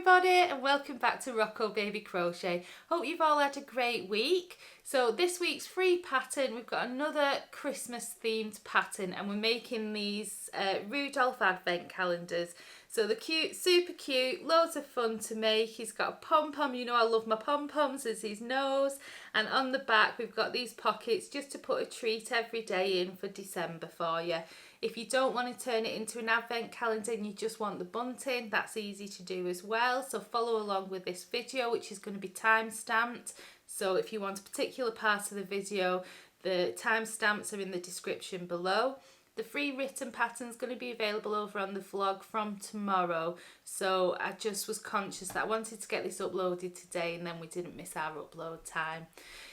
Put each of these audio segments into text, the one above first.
everybody and welcome back to Rocco Baby Crochet. Hope you've all had a great week. So this week's free pattern, we've got another Christmas themed pattern and we're making these Rudolf advent calendars. So they're cute, super cute, loads of fun to make. He's got a pom-pom, you know I love my pom-poms as his nose. And on the back we've got these pockets just to put a treat every day in for December for you. If you don't want to turn it into an advent calendar and you just want the bunting, that's easy to do as well. So follow along with this video, which is going to be time stamped. So if you want a particular part of the video, the timestamps are in the description below. The free written pattern is going to be available over on the vlog from tomorrow. So I just was conscious that I wanted to get this uploaded today and then we didn't miss our upload time.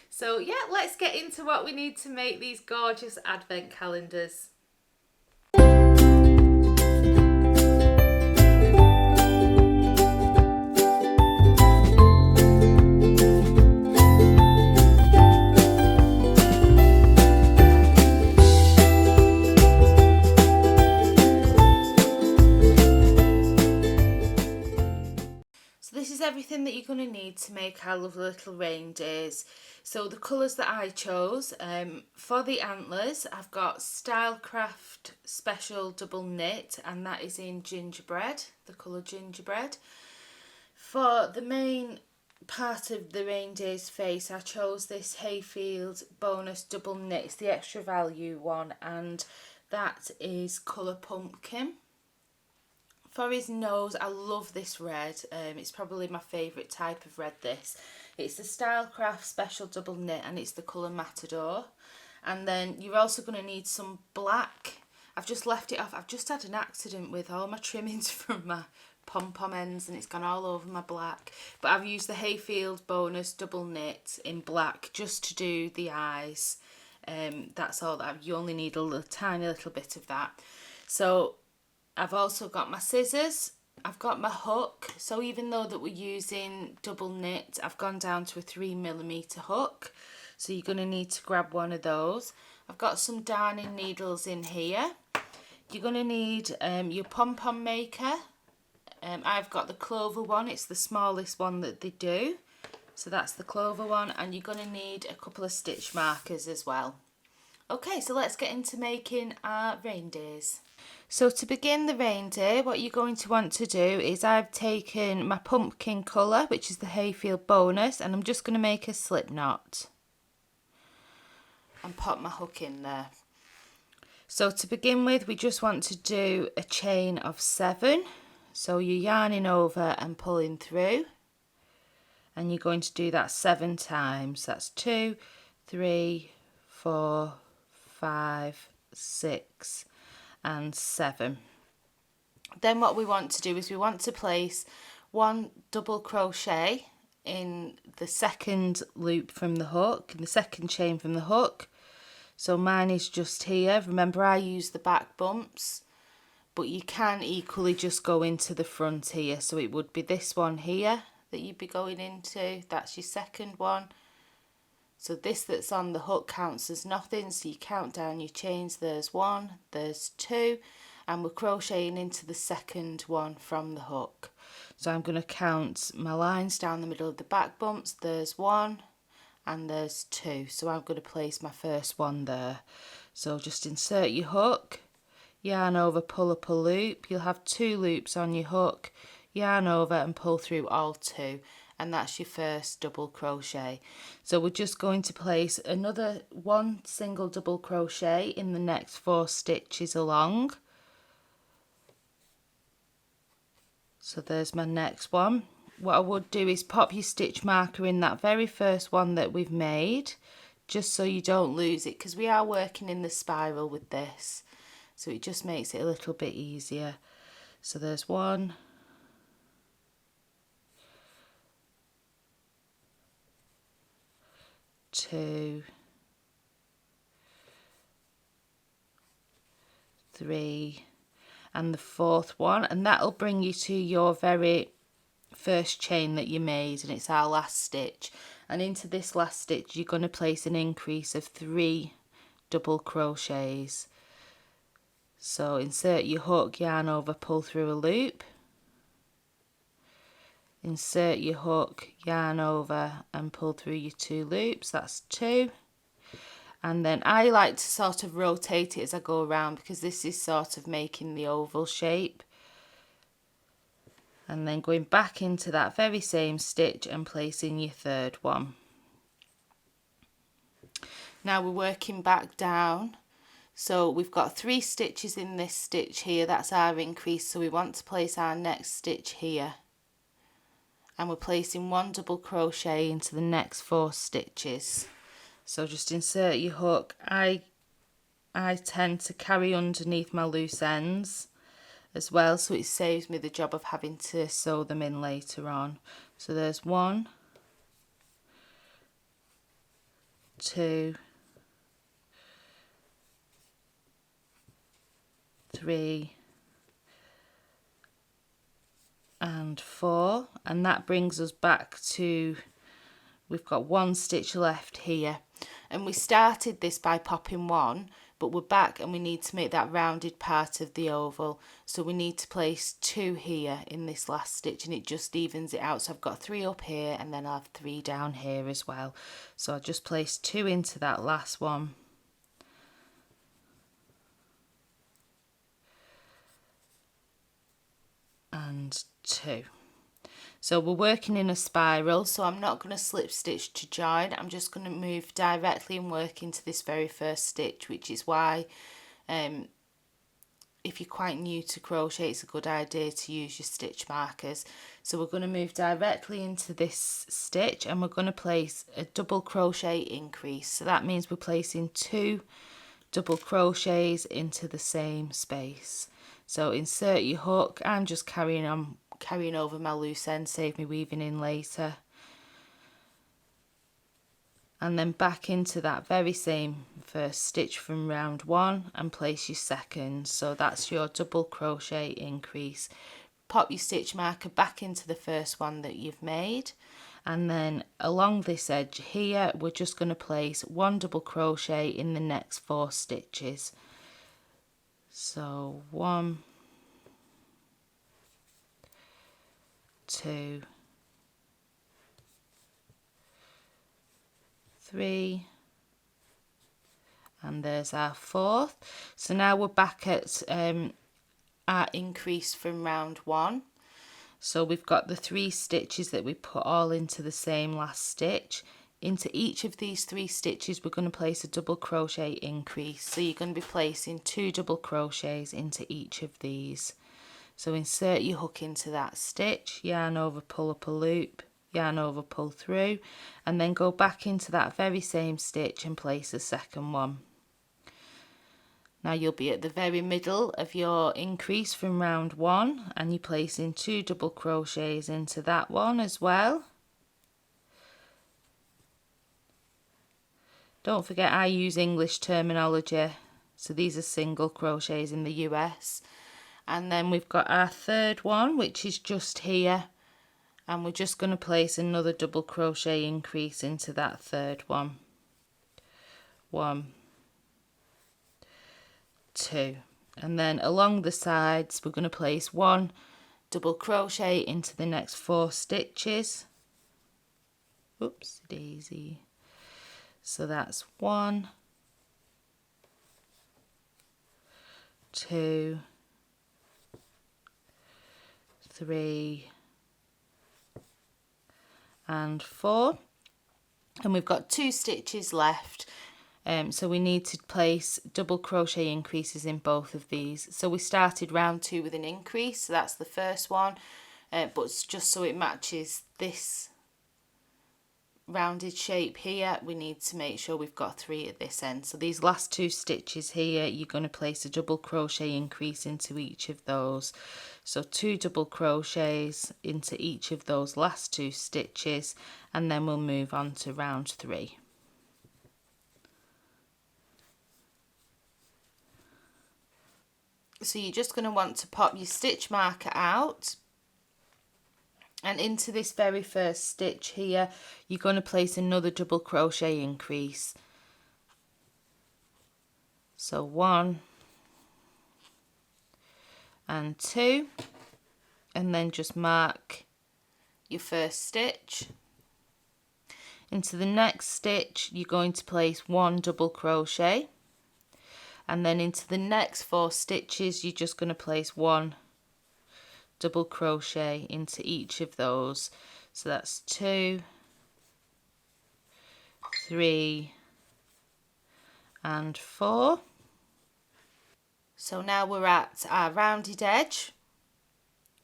So yeah, let's get into what we need to make these gorgeous advent calendars. This is everything that you're going to need to make our lovely little reindeers. So the colours that I chose, for the antlers, I've got Stylecraft Special Double Knit, and that is in gingerbread, the colour gingerbread. For the main part of the reindeer's face, I chose this Hayfield Bonus Double Knit. It's the extra value one, and that is colour pumpkin. For his nose, I love this red. It's probably my favourite type of red, this. It's the Stylecraft Special Double Knit and it's the colour Matador. And then you're also going to need some black. I've just left it off. I've just had an accident with all my trimmings from my pom-pom ends and it's gone all over my black. But I've used the Hayfield Bonus Double Knit in black just to do the eyes. That's all that you only need a tiny little bit of that. So I've also got my scissors, I've got my hook, so even though that we're using double knit, I've gone down to a 3mm hook, so you're going to need to grab one of those. I've got some darning needles in here. You're going to need your pom-pom maker. I've got the clover one, it's the smallest one that they do, so that's the clover one, and you're going to need a couple of stitch markers as well. Okay, so let's get into making our reindeers. So to begin the reindeer, what you're going to want to do is I've taken my pumpkin colour, which is the Hayfield Bonus, and I'm just going to make a slip knot and pop my hook in there. So to begin with, we just want to do a chain of 7. So you're yarning over and pulling through, and you're going to do that 7 times. That's 2, 3, 4, 5, 6 and 7. Then what we want to do is we want to place 1 double crochet in the second loop from the hook, in the second chain from the hook. So mine is just here. Remember, I use the back bumps, but you can equally just go into the front here. So it would be this one here that you'd be going into. That's your second one. So this that's on the hook counts as nothing, so you count down your chains. There's 1, there's 2, and we're crocheting into the second one from the hook. So I'm going to count my lines down the middle of the back bumps. There's 1 and there's 2, so I'm going to place my first one there. So just insert your hook, yarn over, pull up a loop. You'll have 2 loops on your hook, yarn over and pull through all 2. And that's your first double crochet. So we're just going to place another 1 single double crochet in the next 4 stitches along. So there's my next one. What I would do is pop your stitch marker in that very first one that we've made, just so you don't lose it, because we are working in the spiral with this, so it just makes it a little bit easier. So there's 1, 2, 3, and the 4th one, and that'll bring you to your very first chain that you made, and it's our last stitch. And into this last stitch you're going to place an increase of 3 double crochets. So insert your hook, yarn over, pull through a loop, insert your hook, yarn over and pull through your 2 loops. That's 2. And then I like to sort of rotate it as I go around because this is sort of making the oval shape. And then going back into that very same stitch and placing your 3rd one. Now we're working back down. So we've got 3 stitches in this stitch here, that's our increase, so we want to place our next stitch here. And we're placing 1 double crochet into the next 4 stitches. So just insert your hook. I tend to carry underneath my loose ends as well, so it saves me the job of having to sew them in later on. So there's 1, 2, 3 and 4, and that brings us back to, we've got 1 stitch left here, and we started this by popping 1, but we're back and we need to make that rounded part of the oval, so we need to place 2 here in this last stitch, and it just evens it out. So I've got 3 up here and then I'll have 3 down here as well, so I'll just place 2 into that last one. And 2. So we're working in a spiral, so I'm not going to slip stitch to join. I'm just going to move directly and work into this very first stitch, which is why if you're quite new to crochet, it's a good idea to use your stitch markers. So we're going to move directly into this stitch and we're going to place a double crochet increase. So that means we're placing 2 double crochets into the same space. So insert your hook. I'm just carrying over my loose end, save me weaving in later. And then back into that very same first stitch from round 1 and place your second. So that's your double crochet increase. Pop your stitch marker back into the first one that you've made, and then along this edge here we're just going to place 1 double crochet in the next 4 stitches. So 1, 2, 3, and there's our 4th. So now we're back at our increase from round 1. So we've got the 3 stitches that we put all into the same last stitch. Into each of these 3 stitches we're going to place a double crochet increase. So you're going to be placing 2 double crochets into each of these. So insert your hook into that stitch, yarn over, pull up a loop, yarn over, pull through, and then go back into that very same stitch and place a second one. Now you'll be at the very middle of your increase from round 1 and you're placing 2 double crochets into that one as well. Don't forget I use English terminology, so these are single crochets in the US. And then we've got our 3rd one, which is just here, and we're just going to place another double crochet increase into that 3rd one. 1, 2, and then along the sides we're going to place 1 double crochet into the next 4 stitches. Oops, daisy. So that's 1, 2, 3 and 4, and we've got 2 stitches left. So we need to place double crochet increases in both of these. So we started round 2 with an increase, so that's the first one, but just so it matches this rounded shape here, we need to make sure we've got 3 at this end. So these last 2 stitches here, you're going to place a double crochet increase into each of those. So 2 double crochets into each of those last 2 stitches, and then we'll move on to round 3. So you're just going to want to pop your stitch marker out, and into this very first stitch here you're going to place another double crochet increase. So 1 and 2, and then just mark your first stitch. Into the next stitch you're going to place 1 double crochet, and then into the next 4 stitches you're just going to place 1 double crochet into each of those. So that's 2, 3 and 4. So now we're at our rounded edge.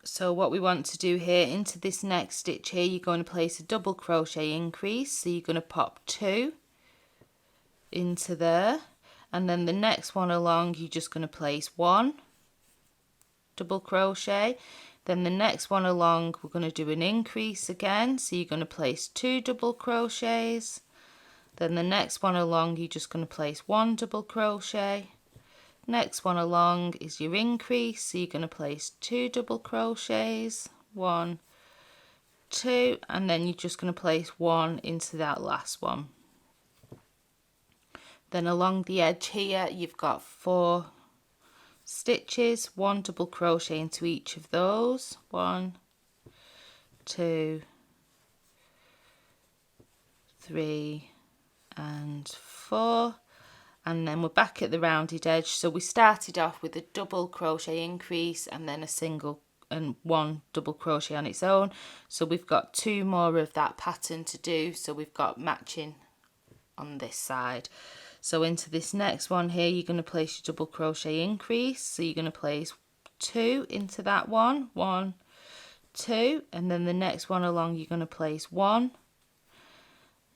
So what we want to do here, into this next stitch here, you're going to place a double crochet increase. So you're going to pop 2 into there, and then the next one along you're just going to place 1 double crochet. Then the next one along we're going to do an increase again, so you're going to place 2 double crochets. Then the next one along you're just going to place 1 double crochet. Next one along is your increase, so you're going to place 2 double crochets, 1, 2, and then you're just going to place 1 into that last one. Then along the edge here you've got 4 stitches, 1 double crochet into each of those, 1, 2, 3 and 4. And then we're back at the rounded edge. So we started off with a double crochet increase and then a single and 1 double crochet on its own. So we've got 2 more of that pattern to do, so we've got matching on this side. So into this next one here you're going to place your double crochet increase, so you're going to place 2 into that one, 1, 2, and then the next one along you're going to place 1.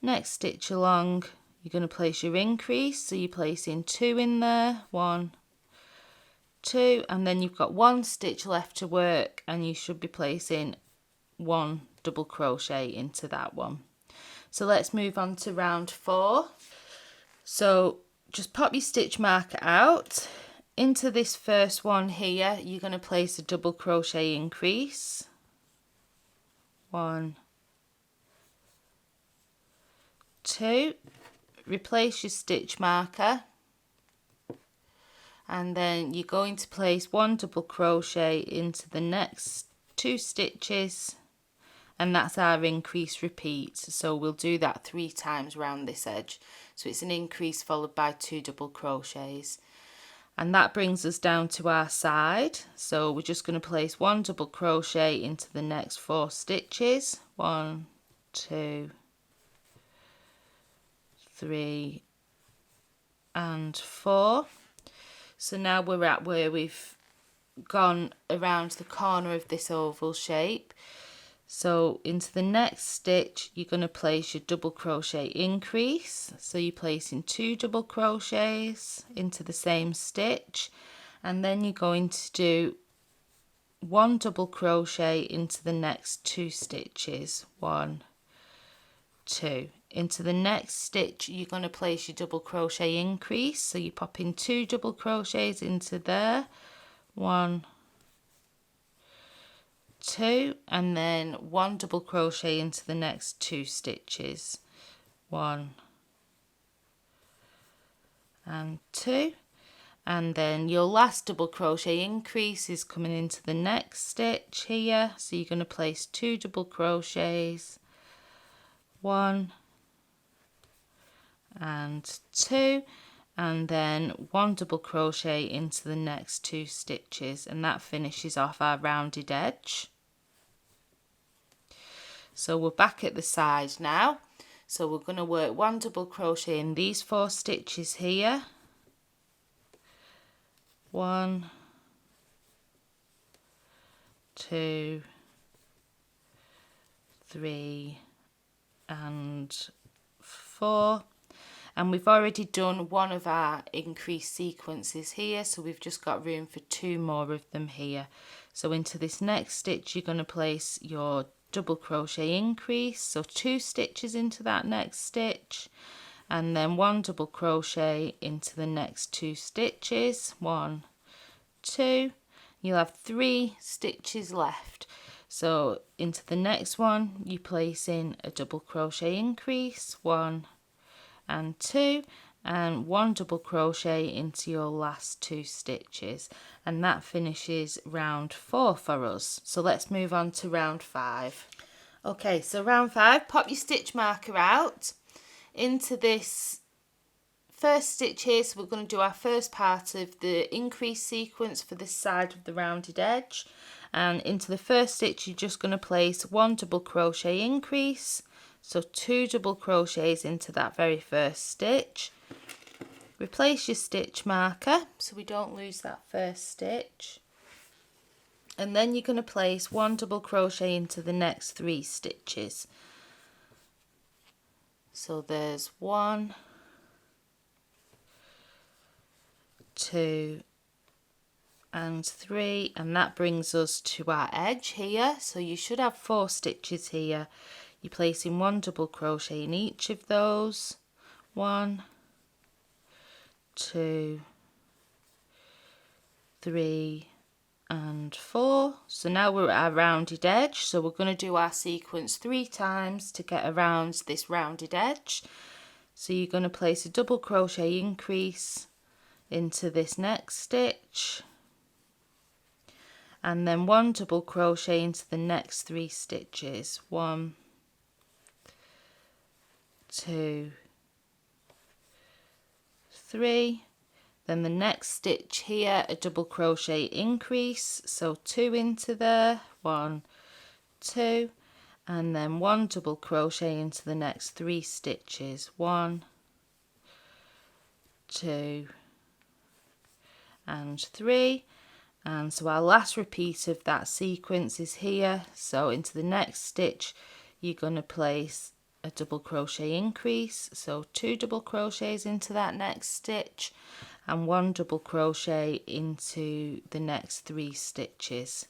Next stitch along you're going to place your increase, so you're placing 2 in there, 1, 2, and then you've got 1 stitch left to work, and you should be placing 1 double crochet into that one. So let's move on to round 4. So just pop your stitch marker out. Into this first one here you're going to place a double crochet increase, 1, 2, replace your stitch marker, and then you're going to place 1 double crochet into the next 2 stitches, and that's our increase repeat. So we'll do that 3 times round this edge. So it's an increase followed by 2 double crochets, and that brings us down to our side. So we're just going to place 1 double crochet into the next 4 stitches, 1, 2, 3 and 4. So now we're at where we've gone around the corner of this oval shape. So into the next stitch you're going to place your double crochet increase, so you're placing 2 double crochets into the same stitch, and then you're going to do 1 double crochet into the next 2 stitches, 1, 2. Into the next stitch you're going to place your double crochet increase, so you're popping 2 double crochets into there, 1, 2, and then 1 double crochet into the next 2 stitches, 1 and 2, and then your last double crochet increase is coming into the next stitch here, so you're going to place 2 double crochets, 1 and 2, and then 1 double crochet into the next 2 stitches, and that finishes off our rounded edge. So we're back at the side now, so we're going to work 1 double crochet in these 4 stitches here, 1, 2, 3 and 4. And we've already done one of our increased sequences here, so we've just got room for 2 more of them here. So into this next stitch you're going to place your double crochet increase, so 2 stitches into that next stitch, and then 1 double crochet into the next 2 stitches, 1, 2. You'll have 3 stitches left. So into the next one you place in a double crochet increase, 1 and 2, and 1 double crochet into your last 2 stitches, and that finishes round 4 for us. So let's move on to round 5. Okay, so round 5, pop your stitch marker out into this first stitch here. So we're going to do our first part of the increase sequence for this side of the rounded edge, and into the first stitch you're just going to place 1 double crochet increase, so 2 double crochets into that very first stitch. Replace your stitch marker so we don't lose that first stitch, and then you're going to place 1 double crochet into the next 3 stitches. So there's 1, 2 and 3, and that brings us to our edge here. So you should have 4 stitches here. You're placing 1 double crochet in each of those. 1, 2, 3 and 4. So now we're at our rounded edge, so we're going to do our sequence 3 times to get around this rounded edge. So you're going to place a double crochet increase into this next stitch, and then 1 double crochet into the next 3 stitches. 1, 2, 3. Then the next stitch here, a double crochet increase, so 2 into there, 1, 2, and then 1 double crochet into the next 3 stitches. 1, 2 and 3. And so our last repeat of that sequence is here. So into the next stitch you're going to place a double crochet increase, so 2 double crochets into that next stitch, and 1 double crochet into the next 3 stitches,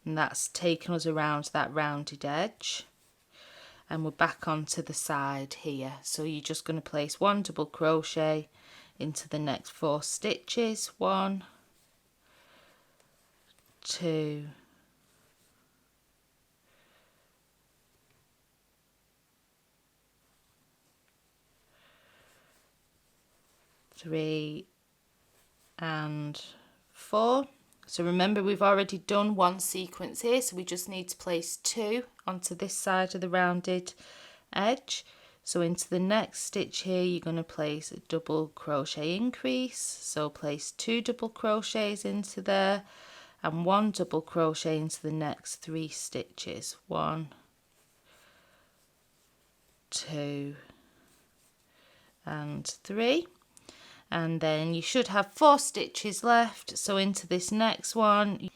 and that's taken us around that rounded edge. And we're back onto the side here, so you're just going to place 1 double crochet into the next 4 stitches. 1, 2, 3 and 4. So remember, we've already done 1 sequence here, so we just need to place 2 onto this side of the rounded edge. So into the next stitch here you're going to place a double crochet increase, so place 2 double crochets into there and 1 double crochet into the next 3 stitches. 1, 2 and 3. And then you should have 4 stitches left, so into this next one.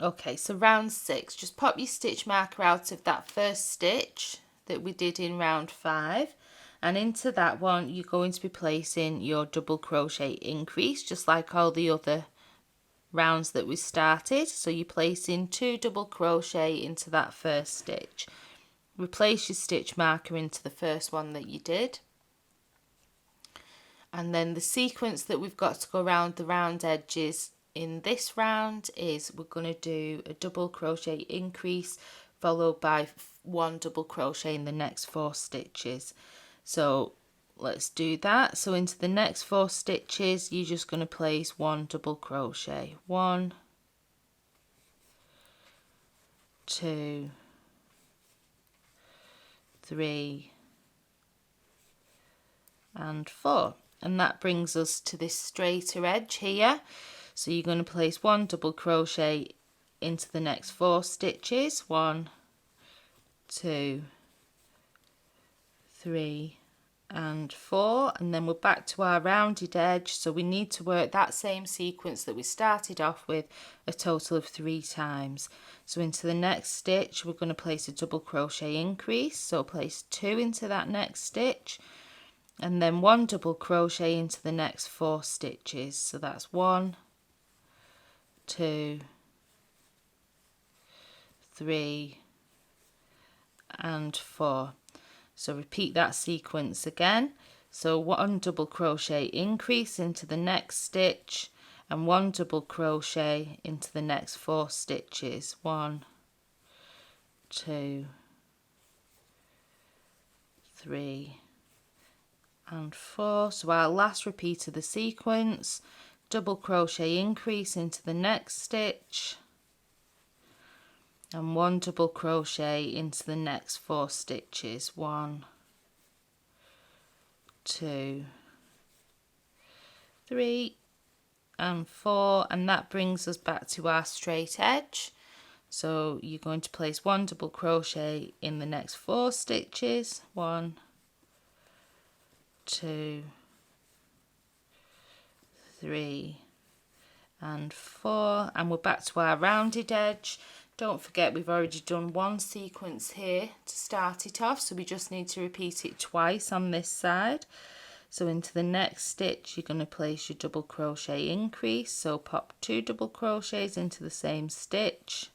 Okay, so round 6, just pop your stitch marker out of that first stitch that we did in round 5, and into that one you're going to be placing your double crochet increase, just like all the other rounds that we started. So you're placing 2 double crochet into that first stitch. Replace your stitch marker into the first one that you did. And then the sequence that we've got to go around the round edges in this round is we're going to do a double crochet increase followed by 1 double crochet in the next 4 stitches. So let's do that. So into the next 4 stitches you're just going to place 1 double crochet. 1, 2, 3 and 4. And that brings us to this straighter edge here. So you're going to place 1 double crochet into the next 4 stitches. 1, 2, 3 and 4, and then we're back to our rounded edge. So we need to work that same sequence that we started off with a total of 3 times. So into the next stitch we're going to place a double crochet increase, so place 2 into that next stitch, and then 1 double crochet into the next 4 stitches. So that's 1, 2, 3 and 4. So repeat that sequence again. So 1 double crochet increase into the next stitch and 1 double crochet into the next 4 stitches. 1, 2, 3 and 4. So our last repeat of the sequence, double crochet increase into the next stitch and 1 double crochet into the next 4 stitches. 1, 2, 3 and 4, and that brings us back to our straight edge. So you're going to place 1 double crochet in the next 4 stitches. 1, 2, 3 and 4, and we're back to our rounded edge. Don't forget, we've already done 1 sequence here to start it off, so we just need to repeat it twice on this side. So into the next stitch you're going to place your double crochet increase, so pop 2 double crochets into the same stitch,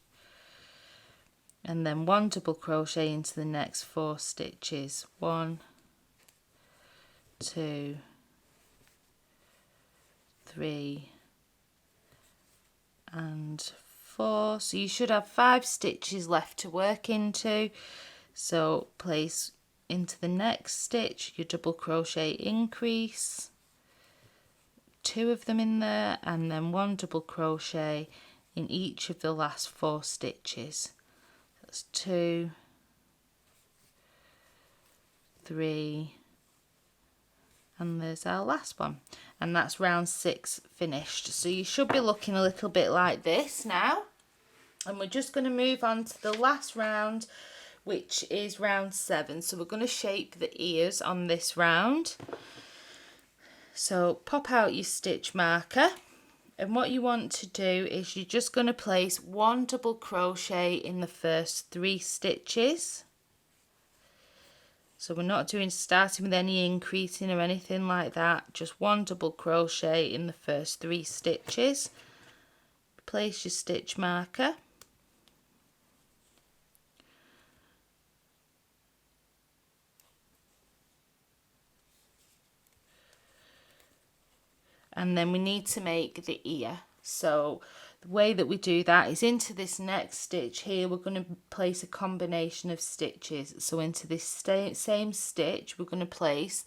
and then 1 double crochet into the next 4 stitches. 1, 2, 3 and 4. So you should have 5 stitches left to work into. So place into the next stitch your double crochet increase, 2 of them in there, and then 1 double crochet in each of the last 4 stitches. That's 2, 3, and there's our last one, and that's round 6 finished. So you should be looking a little bit like this now, and we're just going to move on to the last round, which is round 7. So we're going to shape the ears on this round. So pop out your stitch marker, and what you want to do is you're just going to place 1 double crochet in the first 3 stitches. So we're not starting with any increasing or anything like that, just 1 double crochet in the first 3 stitches. Place your stitch marker. And then we need to make the ear. So the way that we do that is into this next stitch here, we're going to place a combination of stitches. So into this same stitch, we're going to place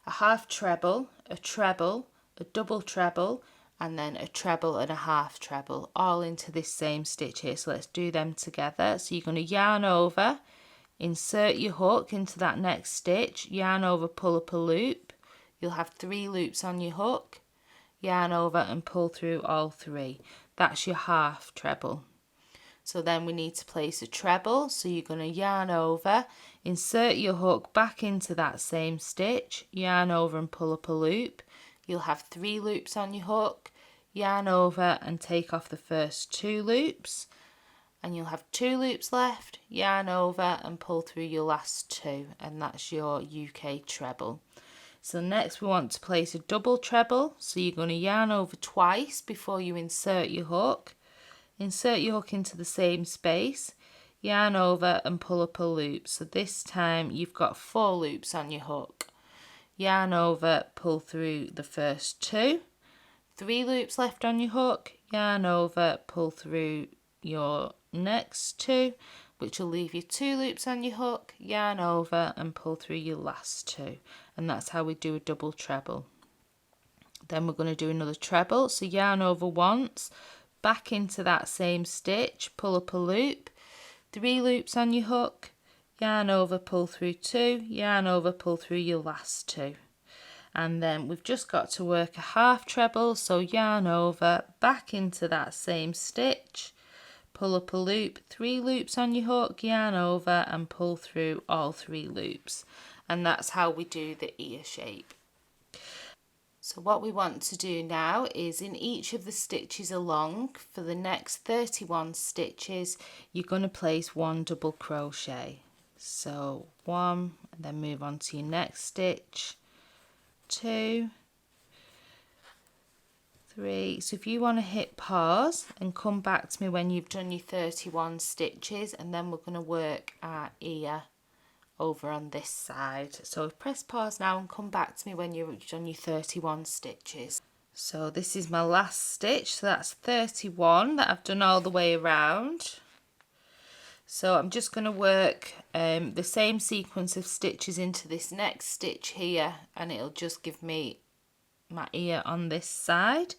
a half treble, a double treble, and then a treble and a half treble, all into this same stitch here. So let's do them together. So you're going to yarn over, insert your hook into that next stitch, yarn over, pull up a loop. You'll have 3 loops on your hook. Yarn over and pull through all 3. That's your half treble. So then we need to place a treble, so you're going to yarn over, insert your hook back into that same stitch, yarn over and pull up a loop. You'll have 3 loops on your hook, yarn over and take off the first 2 loops, and you'll have 2 loops left, yarn over and pull through your last 2, and that's your UK treble. So next we want to place a double treble, so you're going to yarn over twice before you insert your hook. Insert your hook into the same space, yarn over and pull up a loop. So this time you've got 4 loops on your hook. Yarn over, pull through the first 2. 3 loops left on your hook, yarn over, pull through your next 2, which will leave you 2 loops on your hook, yarn over and pull through your last 2. And that's how we do a double treble. Then we're going to do another treble, so yarn over once, back into that same stitch, pull up a loop, 3 loops on your hook, yarn over, pull through 2, yarn over, pull through your last 2. And then we've just got to work a half treble, so yarn over, back into that same stitch, pull up a loop, 3 loops on your hook, yarn over and pull through all 3 loops. And that's how we do the ear shape. So what we want to do now is in each of the stitches along, for the next 31 stitches, you're going to place 1 double crochet. So 1, and then move on to your next stitch, 2, 3. So if you want to hit pause and come back to me when you've done your 31 stitches, and then we're going to work our ear over on this side. So press pause now and come back to me when you've done your 31 stitches. So this is my last stitch, so that's 31 that I've done all the way around. So I'm just going to work the same sequence of stitches into this next stitch here, and it'll just give me my ear on this side.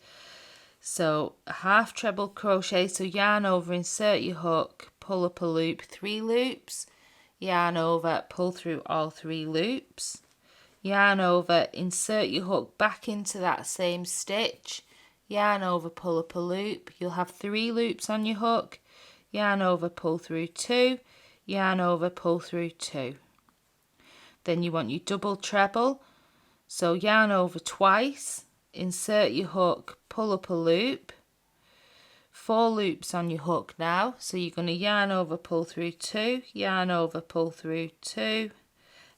So a half treble crochet, so yarn over, insert your hook, pull up a loop, 3 loops, yarn over, pull through all 3 loops, yarn over, insert your hook back into that same stitch, yarn over, pull up a loop. You'll have 3 loops on your hook, yarn over, pull through 2, yarn over, pull through 2. Then you want your double treble, so yarn over twice, insert your hook, pull up a loop, 4 loops on your hook now, so you're going to yarn over, pull through 2, yarn over, pull through 2,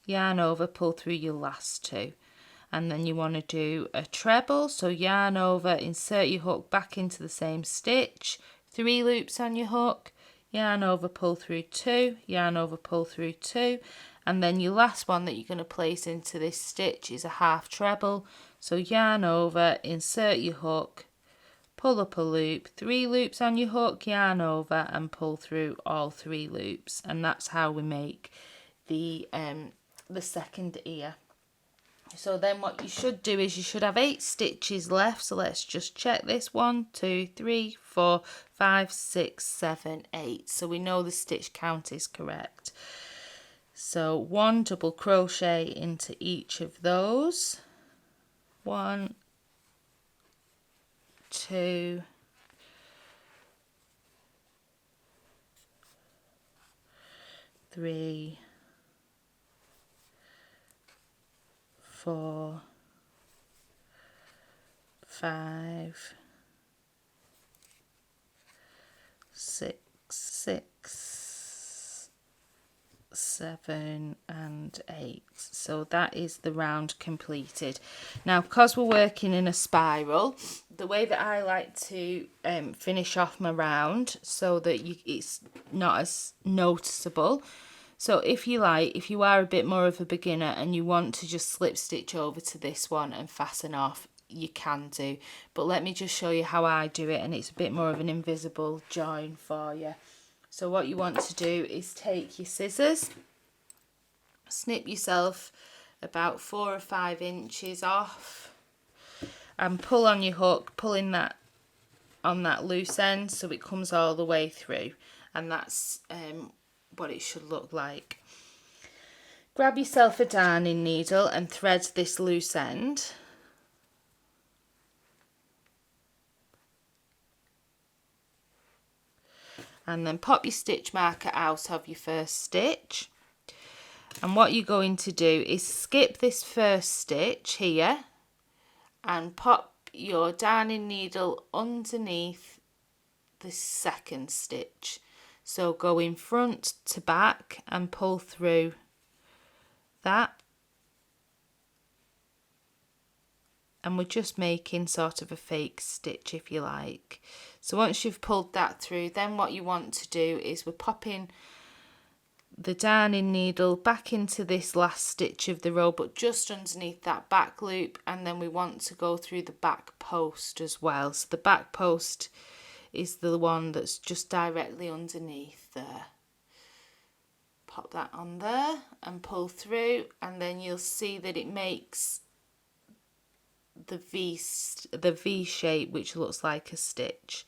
yarn over, pull through your last 2. And then you want to do a treble, so yarn over, insert your hook back into the same stitch, 3 loops on your hook, yarn over, pull through 2, yarn over, pull through 2, and then your last one that you're going to place into this stitch is a half treble, so yarn over, insert your hook, pull up a loop, 3 loops on your hook, yarn over, and pull through all 3 loops. And that's how we make the second ear. So then what you should do is you should have 8 stitches left. So let's just check this. 1, 2, 3, 4, 5, 6, 7, 8. So we know the stitch count is correct. So 1 double crochet into each of those. 1, 2, 3, 4, 5, 6, 7 and 8. So that is the round completed. Now, because we're working in a spiral, the way that I like to finish off my round so that it's not as noticeable. So if you are a bit more of a beginner and you want to just slip stitch over to this one and fasten off, you can do. But let me just show you how I do it, and it's a bit more of an invisible join for you. So what you want to do is take your scissors, snip yourself about 4 or 5 inches off, and pull on your hook, pulling that on that loose end so it comes all the way through. And that's what it should look like. Grab yourself a darning needle and thread this loose end. And then pop your stitch marker out of your first stitch. And what you're going to do is skip this first stitch here and pop your darning needle underneath the second stitch. So go in front to back and pull through that. And we're just making sort of a fake stitch, if you like. So once you've pulled that through, then what you want to do is we're popping the darning needle back into this last stitch of the row, but just underneath that back loop, and then we want to go through the back post as well. So the back post is the one that's just directly underneath there. Pop that on there and pull through, and then you'll see that it makes the V shape, which looks like a stitch,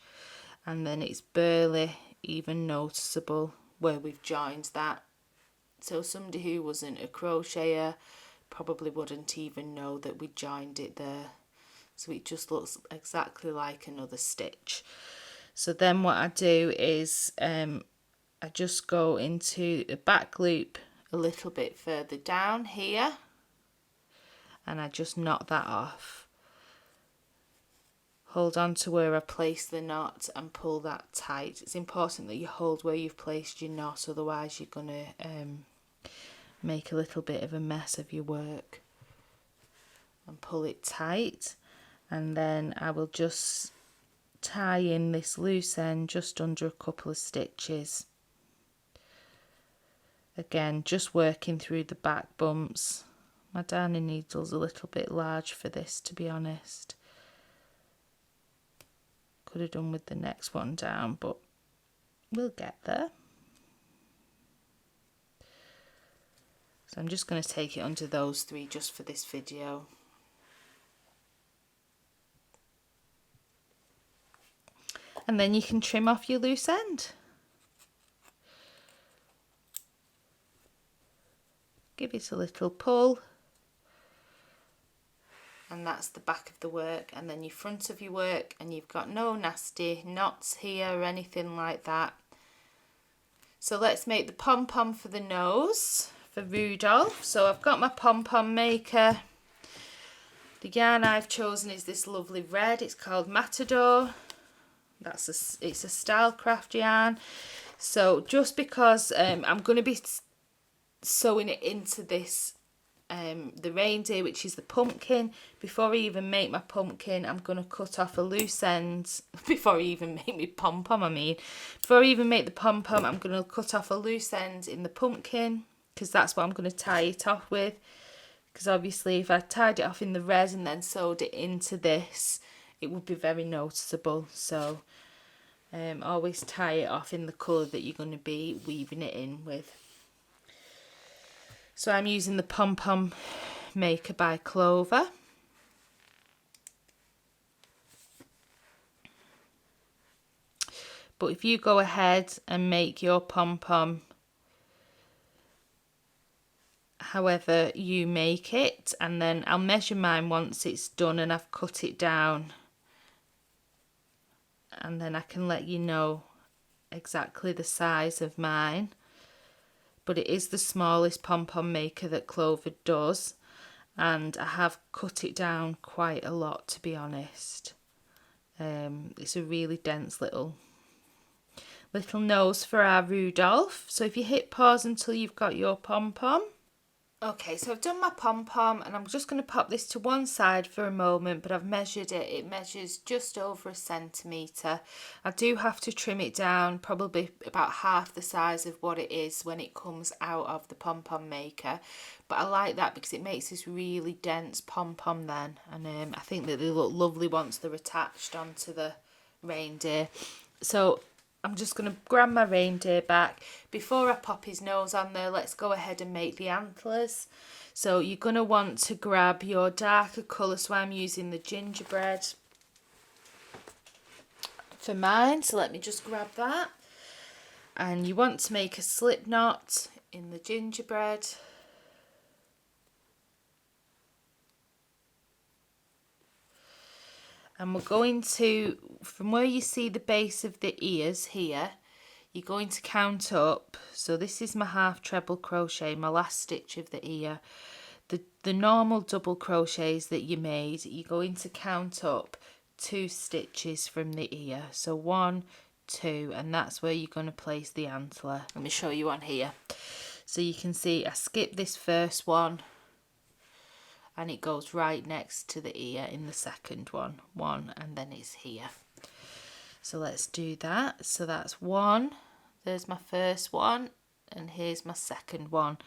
and then it's barely even noticeable where we've joined that. So somebody who wasn't a crocheter probably wouldn't even know that we joined it there. So it just looks exactly like another stitch. So then what I do is I just go into the back loop a little bit further down here, and I just knot that off. Hold on to where I placed the knot and pull that tight. It's important that you hold where you've placed your knot, otherwise you're going to make a little bit of a mess of your work. And pull it tight, and then I will just tie in this loose end just under a couple of stitches. Again, just working through the back bumps. My darning needle's a little bit large for this, to be honest. Could have done with the next one down, but we'll get there. So I'm just going to take it under those 3 just for this video. And then you can trim off your loose end. give it a little pull, and that's the back of the work, and then your front of your work, and you've got no nasty knots here or anything like that. So let's make the pom-pom for the nose for Rudolf. So I've got my pom-pom maker. The yarn I've chosen is this lovely red. It's called Matador. It's a Stylecraft yarn. So just because I'm going to be sewing it into this, the reindeer, which is the pumpkin, before I even make my pumpkin, I'm going to cut off a loose end. Before I even make my pom-pom, before I even make the pom-pom, I'm going to cut off a loose end in the pumpkin, because that's what I'm going to tie it off with. Because obviously if I tied it off in the red and then sewed it into this, it would be very noticeable. So always tie it off in the colour that you're going to be weaving it in with. So I'm using the Pom Pom Maker by Clover. But if you go ahead and make your pom-pom however you make it, and then I'll measure mine once it's done and I've cut it down, and then I can let you know exactly the size of mine. But it is the smallest pom-pom maker that Clover does, and I have cut it down quite a lot, to be honest. It's a really dense little nose for our Rudolf. So if you hit pause until you've got your pom-pom. Okay, so I've done my pom-pom, and I'm just going to pop this to one side for a moment, but I've measured it. It measures just over 1 centimetre. I do have to trim it down, probably about half the size of what it is when it comes out of the pom-pom maker. But I like that because it makes this really dense pom-pom then, and I think that they look lovely once they're attached onto the reindeer. So I'm just going to grab my reindeer back. Before I pop his nose on there, let's go ahead and make the antlers. So you're going to want to grab your darker colour. So I'm using the gingerbread for mine. So let me just grab that. And you want to make a slip knot in the gingerbread. And we're going to, from where you see the base of the ears here, you're going to count up. So this is my half treble crochet, my last stitch of the ear. The normal double crochets that you made, you're going to count up 2 stitches from the ear. So 1, 2, and that's where you're going to place the antler. Let me show you on here. So you can see I skipped this first one, and it goes right next to the ear in the second one, and then it's here. So let's do that. So that's 1, there's my first one, and here's my second one.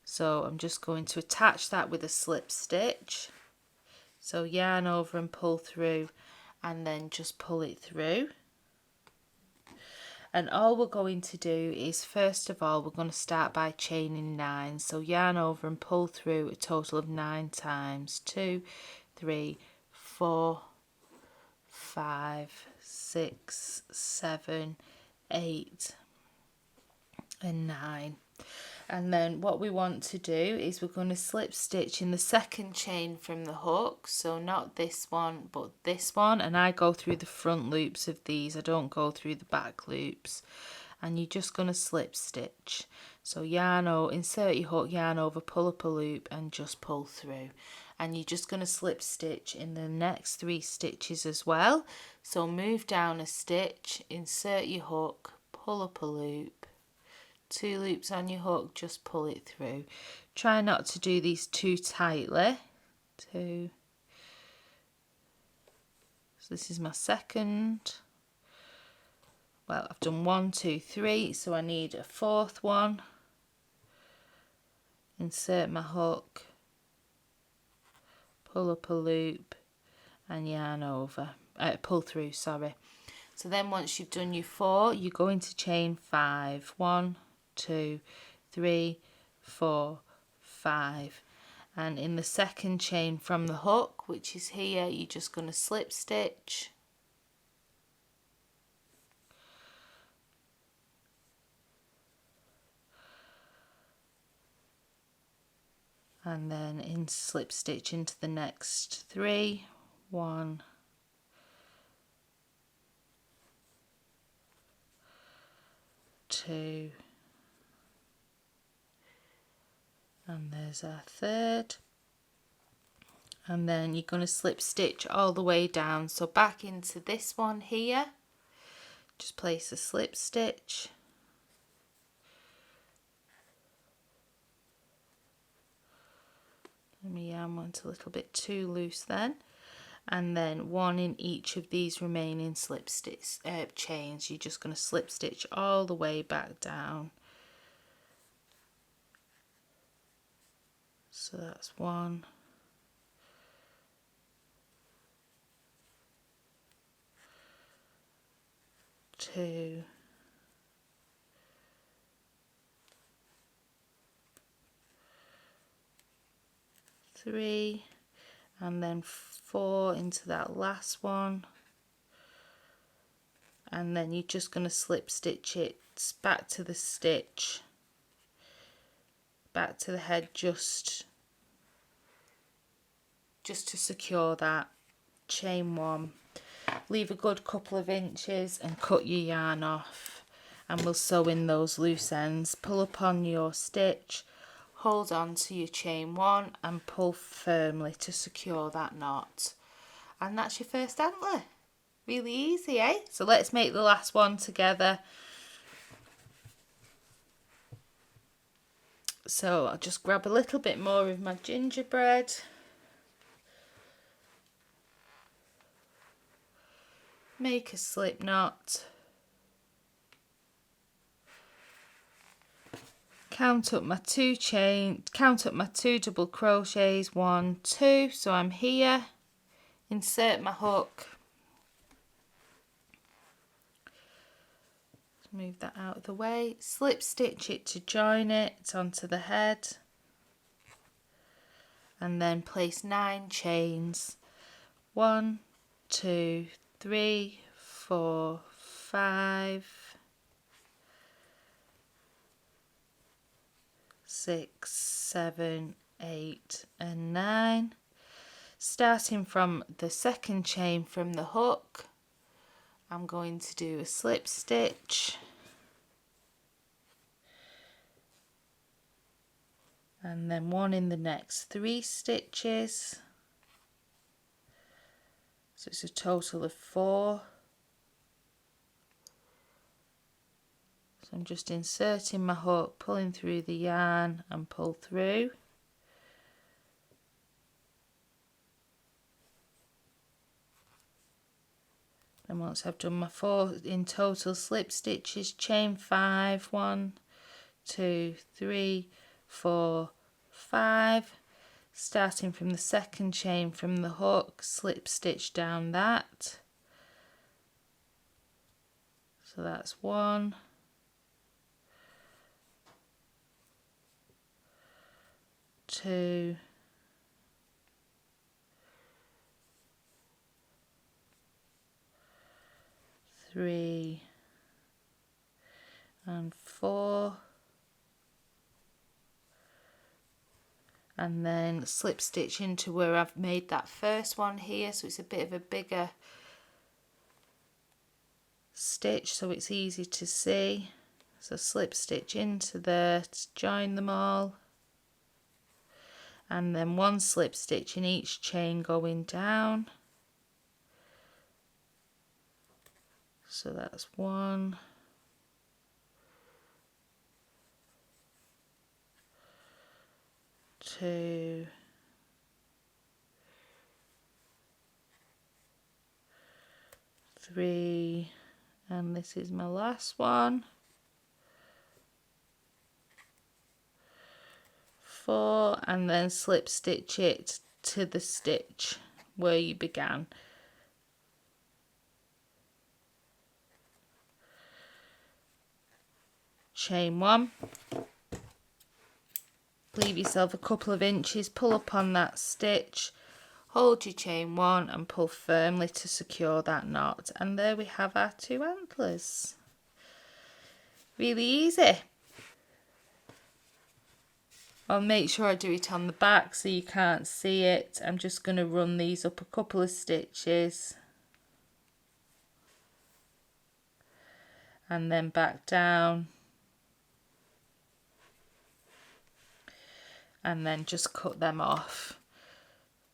So I'm just going to attach that with a slip stitch. So yarn over and pull through, and then just pull it through. And all we're going to do is, first of all, we're going to start by chaining 9. So yarn over and pull through a total of 9 times. 2, 3, 4, 5, 6, 7, 8, and 9. And then what we want to do is we're going to slip stitch in the second chain from the hook. So not this one, but this one. And I go through the front loops of these. I don't go through the back loops. And you're just going to slip stitch. So yarn over, insert your hook, yarn over, pull up a loop, and just pull through. And you're just going to slip stitch in the next 3 stitches as well. So move down a stitch, insert your hook, pull up a loop, 2 loops on your hook, just pull it through. Try not to do these too tightly. 2. So this is my second. Well, I've done 1, 2, 3, so I need a 4th one. Insert my hook, pull up a loop, and yarn over. Pull through, sorry. So then once you've done your 4, you're going to chain 5. 1, 2, 3, 4, 5. And in the second chain from the hook, which is here, you're just going to slip stitch. and then in slip stitch into the next 3. 1, 2, and there's our third. And then you're going to slip stitch all the way down, so back into this one here, just place a slip stitch, and my yarn went a little bit too loose then, and then 1 in each of these remaining slip stitch chains. You're just going to slip stitch all the way back down. So that's 1, 2, 3, and then 4 into that last one, and then you're just going to slip stitch it back to the stitch, back to the head, just to secure that. Chain 1, leave a good couple of inches and cut your yarn off, and we'll sew in those loose ends. Pull up on your stitch, hold on to your chain 1 and pull firmly to secure that knot, and that's your first antler. Really easy, eh? So let's make the last one together. So I'll just grab a little bit more of my gingerbread, make a slip knot, count up my 2 double crochets, 1, 2, so I'm here, insert my hook, move that out of the way, slip stitch it to join it onto the head, and then place 9 chains, 1, 2, 3, 4, 5, 6, 7, 8 and 9. Starting from the second chain from the hook, I'm going to do a slip stitch, and then 1 in the next 3 stitches, so it's a total of 4. So I'm just inserting my hook, pulling through the yarn and pull through. And once I've done my 4 in total slip stitches, chain 5, 1, 2, 3, 4, 5, starting from the second chain from the hook, slip stitch down that. So that's 1, 2, 3 and 4, and then slip stitch into where I've made that first one here, so it's a bit of a bigger stitch so it's easy to see. So slip stitch into there to join them all, and then 1 slip stitch in each chain going down. So that's 1, 2, 3, and this is my last one, 4, and then slip stitch it to the stitch where you began. Chain 1, leave yourself a couple of inches, pull up on that stitch, hold your chain 1 and pull firmly to secure that knot, and there we have our 2 antlers. Really easy. I'll make sure I do it on the back so you can't see it. I'm just going to run these up a couple of stitches and then back down, and then just cut them off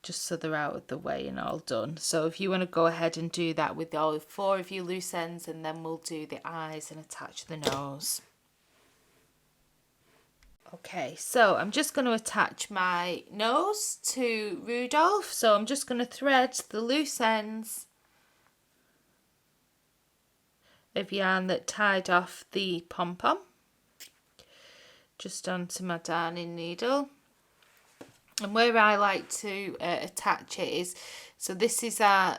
just so they're out of the way and all done. So if you want to go ahead and do that with all 4 of your loose ends, and then we'll do the eyes and attach the nose. Okay, so I'm just going to attach my nose to Rudolf. So I'm just going to thread the loose ends of yarn that tied off the pom-pom just onto my darning needle. And where I like to attach it is, so this is our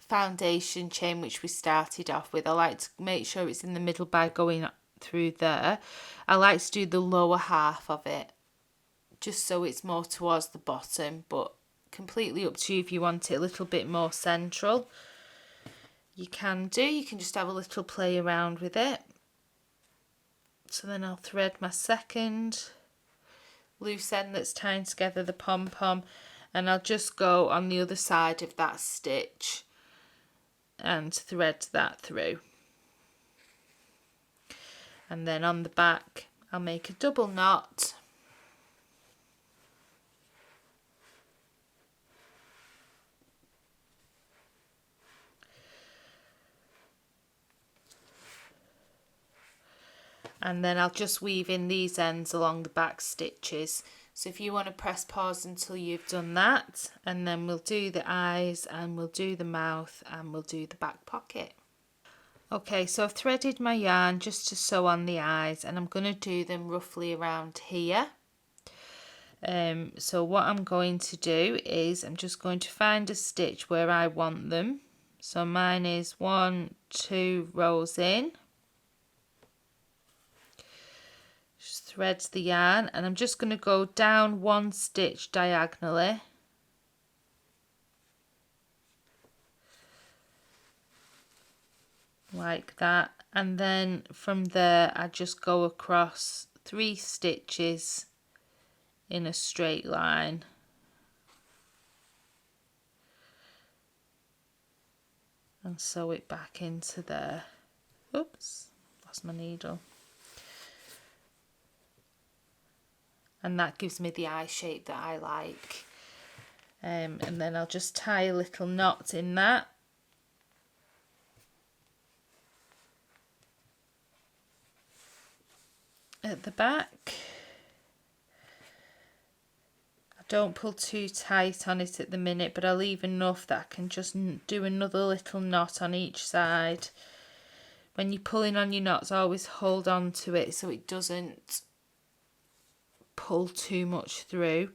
foundation chain which we started off with. I like to make sure it's in the middle by going through there. I like to do the lower half of it just so it's more towards the bottom, but completely up to you if you want it a little bit more central. You can just have a little play around with it. So then I'll thread my second loose end that's tying together the pom-pom, and I'll just go on the other side of that stitch and thread that through. And then on the back I'll make a double knot, and then I'll just weave in these ends along the back stitches. So if you want to press pause until you've done that, and then we'll do the eyes and we'll do the mouth and we'll do the back pocket. Okay, so I've threaded my yarn just to sew on the eyes, and I'm going to do them roughly around here. So what I'm going to do is I'm just going to find a stitch where I want them. So mine is 1, 2 rows in. Just thread the yarn, and I'm just going to go down 1 stitch diagonally. Like that, and then from there I just go across 3 stitches in a straight line, and sew it back into there. Oops, lost my needle. And that gives me the eye shape that I like. And then I'll just tie a little knot in that. At the back. I don't pull too tight on it at the minute, but I'll leave enough that I can just do another little knot on each side. When you're pulling on your knots, always hold on to it so it doesn't pull too much through.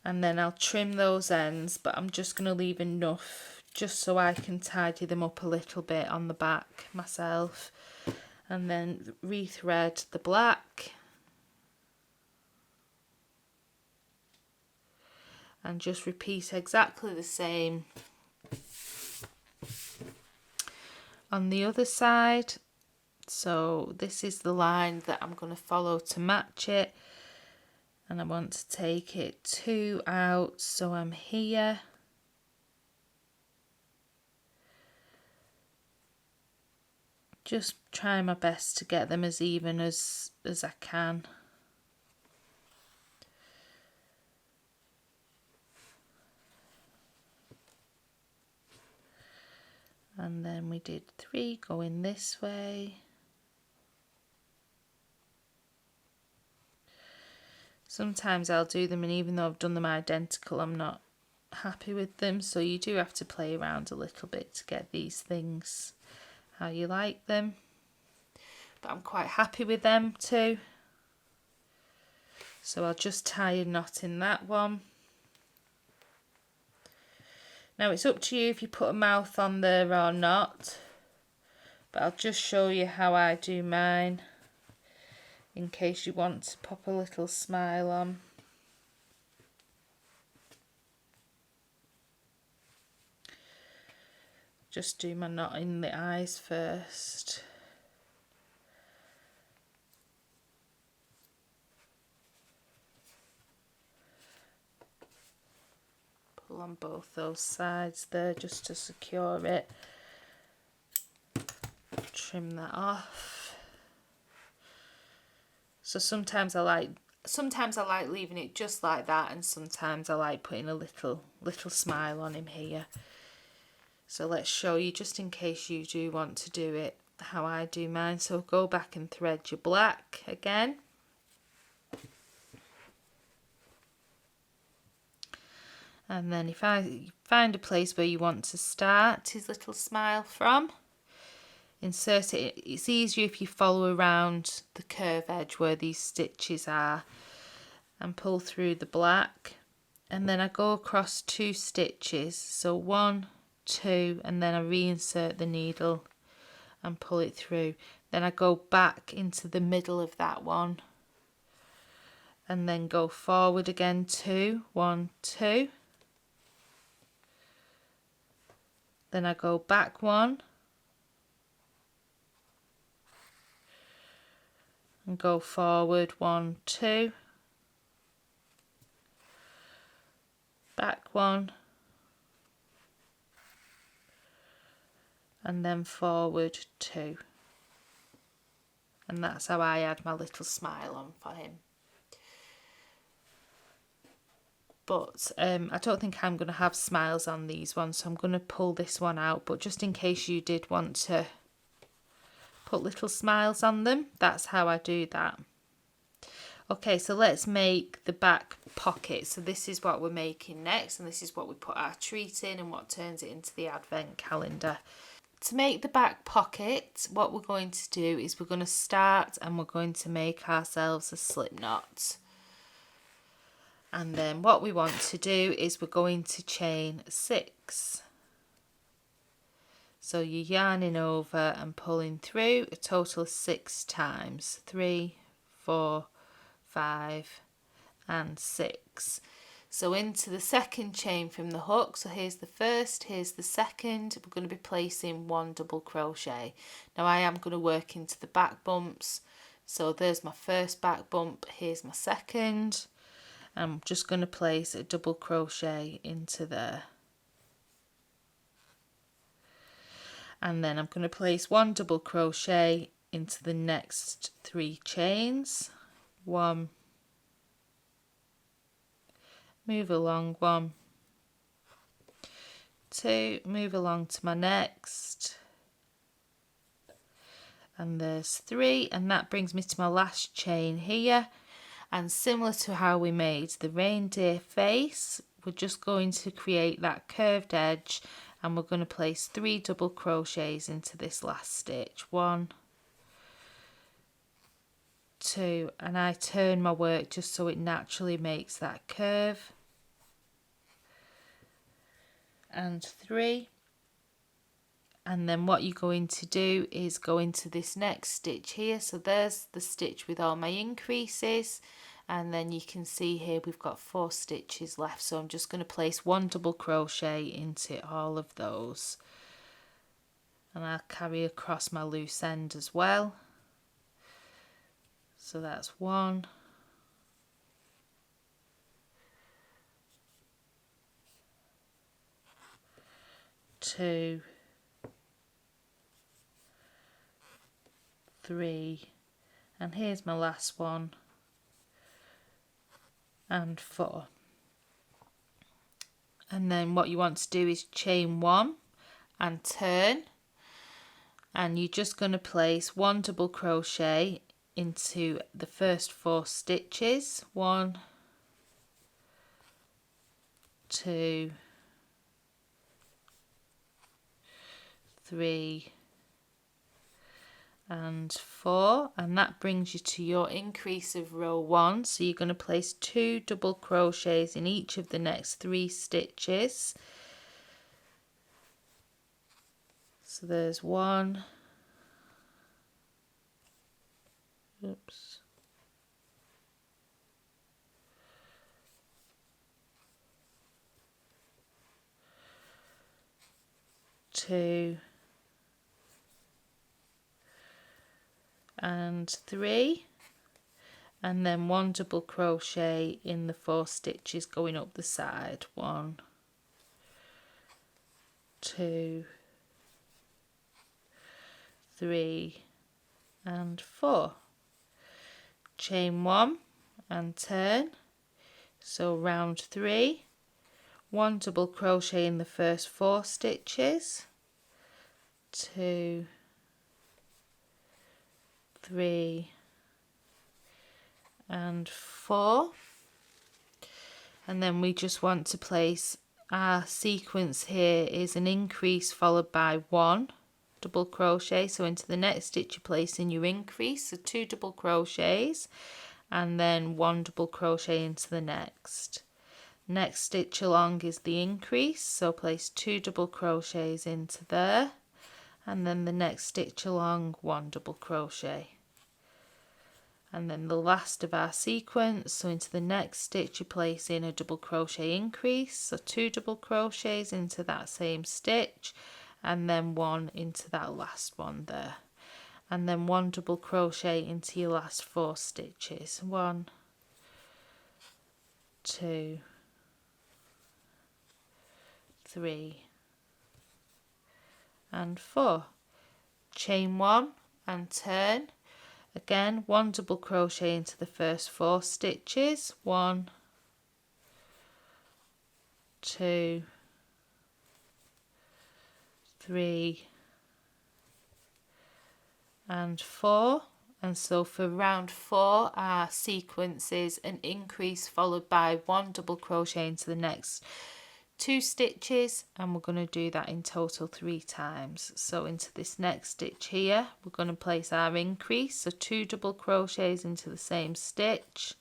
And then I'll trim those ends, but I'm just going to leave enough just so I can tidy them up a little bit on the back myself. And then rethread the black, and just repeat exactly the same on the other side. So this is the line that I'm going to follow to match it, and I want to take it 2 out, so I'm here. Just try my best to get them as even as I can. And then we did 3 going this way. Sometimes I'll do them, and even though I've done them identical, I'm not happy with them. So you do have to play around a little bit to get these things how you like them. But I'm quite happy with them too. So I'll just tie a knot in that one. Now it's up to you if you put a mouth on there or not, but I'll just show you how I do mine in case you want to pop a little smile on. Just do my knot in the eyes first. on both those sides there just to secure it. Trim that off. So sometimes I like leaving it just like that, and sometimes I like putting a little smile on him here. So let's show you, just in case you do want to do it how I do mine. So go back and thread your black again. And then if I find a place where you want to start his little smile from, insert it. It's easier if you follow around the curve edge where these stitches are and pull through the black. And then I go across 2 stitches, so 1, 2, and then I reinsert the needle and pull it through. Then I go back into the middle of that one and then go forward again, 2, 1, 2. Then I go back 1 and go forward 1, 2, back 1, and then forward 2. And that's how I add my little smile on for him. But I don't think I'm going to have smiles on these ones, so I'm going to pull this one out. But just in case you did want to put little smiles on them, that's how I do that. Okay, so let's make the back pocket. So this is what we're making next, and this is what we put our treat in and what turns it into the advent calendar. To make the back pocket, what we're going to do is we're going to start and we're going to make ourselves a slip knot. And then what we want to do is we're going to chain 6. So you're yarning over and pulling through a total of 6 times. 3, 4, 5 and 6. So into the second chain from the hook. So here's the first, here's the second. We're going to be placing 1 double crochet. Now I am going to work into the back bumps. So there's my first back bump, here's my second. I'm just going to place a double crochet into there. And then I'm going to place 1 double crochet into the next 3 chains. 1, move along 1, 2, move along to my next, and there's 3, and that brings me to my last chain here. And similar to how we made the reindeer face, we're just going to create that curved edge, and we're going to place 3 double crochets into this last stitch. 1, 2, and I turn my work just so it naturally makes that curve, and 3. And then what you're going to do is go into this next stitch here. So there's the stitch with all my increases, and then you can see here we've got 4 stitches left. So I'm just going to place 1 double crochet into all of those, and I'll carry across my loose end as well. So that's 1, 2, 3, and here's my last one, and 4. And then what you want to do is chain 1 and turn, and you're just going to place 1 double crochet into the first 4 stitches. 1, 2, 3 and 4, and that brings you to your increase of row 1. So you're going to place 2 double crochets in each of the next 3 stitches. So there's 1, oops, 2 and 3, and then 1 double crochet in the 4 stitches going up the side. 1, 2, 3 and 4. Chain 1 and turn, so round 3, 1 double crochet in the first 4 stitches, 2, 3 and 4, and then we just want to place our sequence here is an increase followed by 1 double crochet. So into the next stitch you place in your increase, so 2 double crochets, and then 1 double crochet into the next stitch along is the increase, so place 2 double crochets into there, and then the next stitch along 1 double crochet, and then the last of our sequence, so into the next stitch you place in a double crochet increase, so 2 double crochets into that same stitch, and then 1 into that last one there, and then 1 double crochet into your last 4 stitches, 1, 2, 3 and 4. Chain 1 and turn, again 1 double crochet into the first 4 stitches, 1, 2, 3 and 4. And so for round 4 our sequence is an increase followed by 1 double crochet into the next 2 stitches, and we're going to do that in total 3 times. So into this next stitch here we're going to place our increase, so 2 double crochets into the same stitch,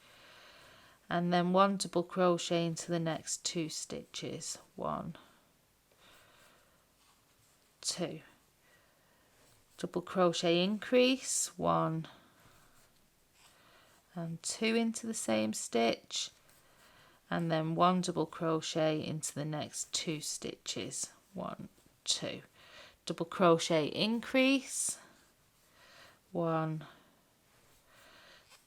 and then 1 double crochet into the next 2 stitches, 1, 2, double crochet increase, 1 and 2 into the same stitch, and then 1 double crochet into the next 2 stitches, 1, 2, double crochet increase, 1,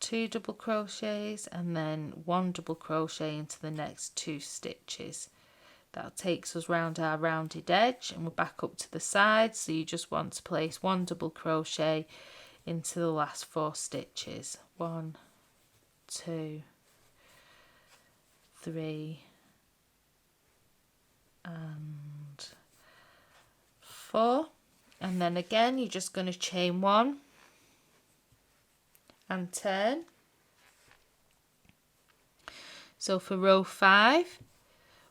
2 double crochets, and then 1 double crochet into the next 2 stitches. That takes us round our rounded edge, and we're back up to the side, so you just want to place 1 double crochet into the last 4 stitches, 1, 2, 3 and 4, and then again you're just going to chain 1 and turn. So for row 5,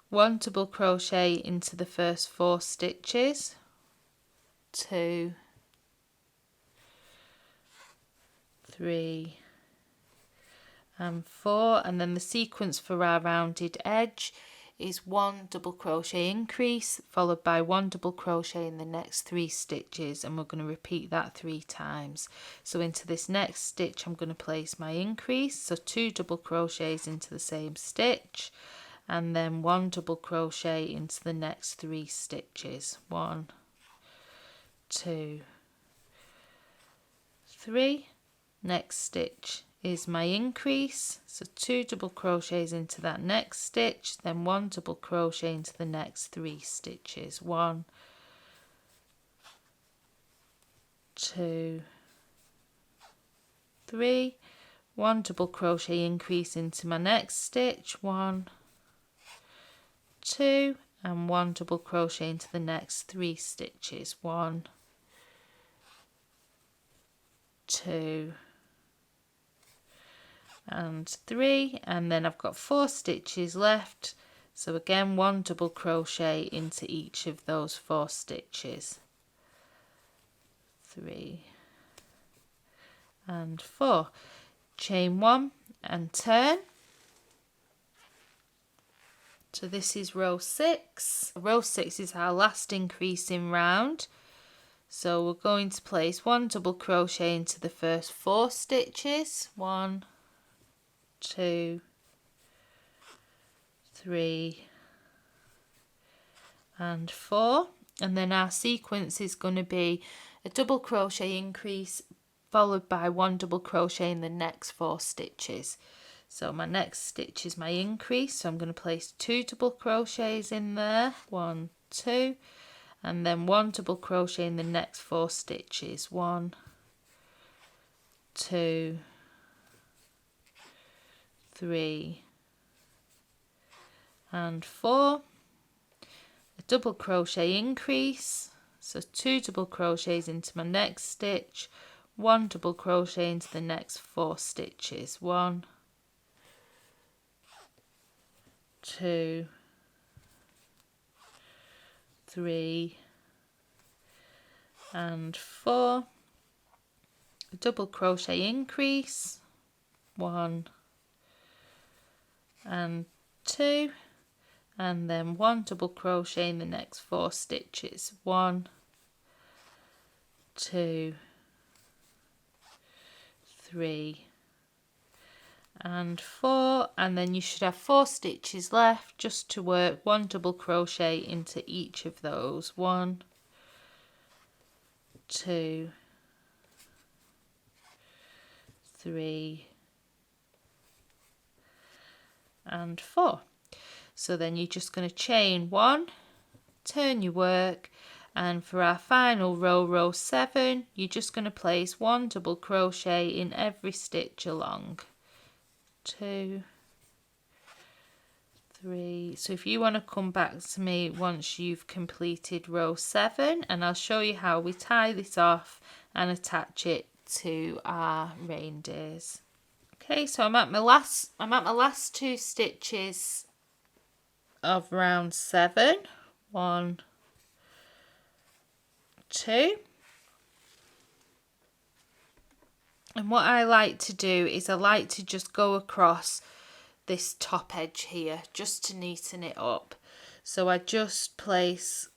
1 double crochet into the first 4 stitches, 2, 3 and 4, and then the sequence for our rounded edge is 1 double crochet increase followed by 1 double crochet in the next 3 stitches, and we're going to repeat that 3 times. So into this next stitch I'm going to place my increase, so 2 double crochets into the same stitch, and then 1 double crochet into the next 3 stitches, 1, 2, 3. Next stitch is my increase, so 2 double crochets into that next stitch, then 1 double crochet into the next 3 stitches, 1, 2, 3, 1 double crochet increase into my next stitch, 1, 2, and 1 double crochet into the next 3 stitches, 1, 2 and 3, and then I've got 4 stitches left, so again 1 double crochet into each of those 4 stitches, 3 and 4, chain 1 and turn. So this is row 6. Row 6 is our last increasing round, so we're going to place 1 double crochet into the first 4 stitches, 1, 2, 3 and 4, and then our sequence is going to be a double crochet increase followed by 1 double crochet in the next 4 stitches. So my next stitch is my increase, so I'm going to place 2 double crochets in there, 1, 2, and then 1 double crochet in the next 4 stitches. 1, 2, 3 and 4. A double crochet increase, so 2 double crochets into my next stitch, 1 double crochet into the next 4 stitches. 1, 2, 3 and 4. A double crochet increase, 1 and 2, and then 1 double crochet in the next 4 stitches. 1, 2, 3 and 4, and then you should have 4 stitches left just to work 1 double crochet into each of those. 1, 2, 3 and 4. So then you're just going to chain 1, turn your work, and for our final row, row 7, you're just going to place 1 double crochet in every stitch along. 2, 3. So if you want to come back to me once you've completed row 7, and I'll show you how we tie this off and attach it to our reindeers. Okay, so I'm at my last 2 stitches of round 7. 1, 2. And what I like to do is I like to just go across this top edge here just to neaten it up. So I just place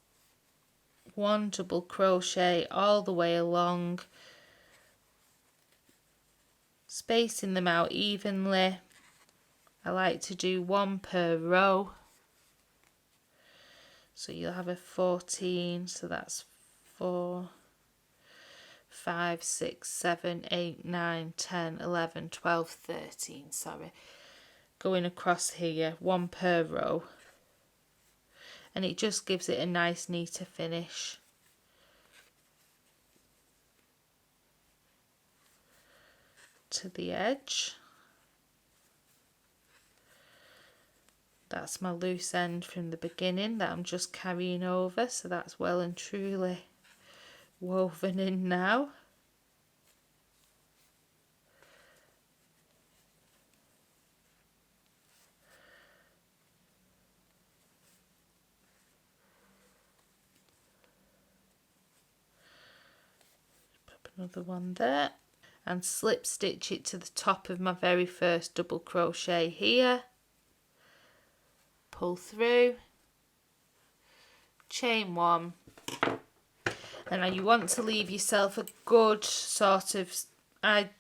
1 double crochet all the way along, spacing them out evenly. I like to do 1 per row. So you'll have a 14, so that's 4, 5, 6, 7, 8, 9, 10, 11, 12, 13, sorry. Going across here, 1 per row. And it just gives it a nice, neater finish. To the edge. That's my loose end from the beginning that I'm just carrying over, so that's well and truly woven in now. Pop another one there and slip stitch it to the top of my very first double crochet here. Pull through, chain 1, and now you want to leave yourself a good sort of, I